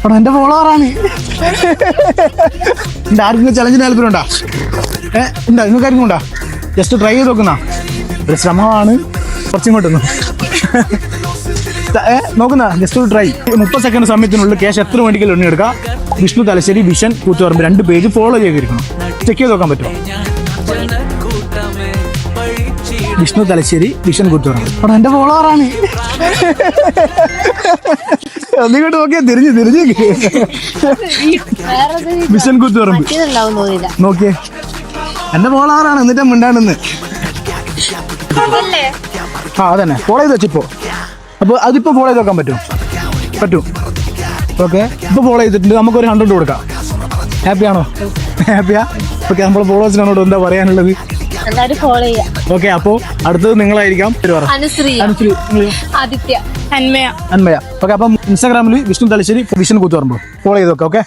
അവിടെ എന്റെ ഫോളോവറാണ്. എന്റെ ആർക്കും ചലഞ്ചിന് താല്പര്യമുണ്ടാ? ഉണ്ടാ? നിങ്ങൾക്ക് ആർക്കും ഉണ്ടാ? ജസ്റ്റ് ട്രൈ ചെയ്ത് നോക്കുന്ന ഒരു ശ്രമമാണ്. കുറച്ചിങ്ങോട്ടൊന്ന് നോക്കുന്ന ജസ്റ്റ് ഒരു ട്രൈ. 30 സെക്കൻഡ് സമയത്തിനുള്ളിൽ ക്യാഷ് എത്ര വേണ്ടിക്കലും എണ്ണി എടുക്കാം. Vishnu Thalassery, vision Koothuparamba 2 page follow ചെയ്തിരിക്കണം. ചെക്ക് ചെയ്ത് നോക്കാൻ പറ്റുമോ? വിഷ്ണു തലശ്ശേരി, വിഷൻ കൂത്തുപറമ്പ്. അവിടെ എന്റെ ഫോളോവറാണ്. ഒന്നിങ്ങോട്ട് നോക്കിയാ തിരിഞ്ഞ് വിഷൻ കൂത്തുപറമ്പ് നോക്കിയേ, എന്റെ ഫോളോവറാണ്. എന്നിട്ട് മിണ്ടാണെന്ന്. അതന്നെ ഫോളോ ചെയ്ത് വെച്ചിപ്പോ. അപ്പോൾ അതിപ്പോ ഫോളോ ചെയ്ത് നോക്കാൻ പറ്റും. ഓക്കെ, ഇപ്പൊ ഫോളോ ചെയ്തിട്ടുണ്ട്. നമുക്കൊരു 100 കൊടുക്കാം. ഹാപ്പിയാണോ? ഹാപ്പിയാ? ഓക്കെ, നമ്മൾ ഫോളോവേഴ്സിനോട് എന്താ പറയാനുള്ളത്? ഓക്കെ, അപ്പോ അടുത്തത് നിങ്ങളായിരിക്കാം. അന്മയ. ഓക്കെ, അപ്പം ഇൻസ്റ്റാഗ്രാമിൽ വിഷ്ണു തലശ്ശേരി, വിഷൻ കൂത്തുപറമ്പ് ഫോളോ ചെയ്ത് നോക്കാം. ഓക്കെ.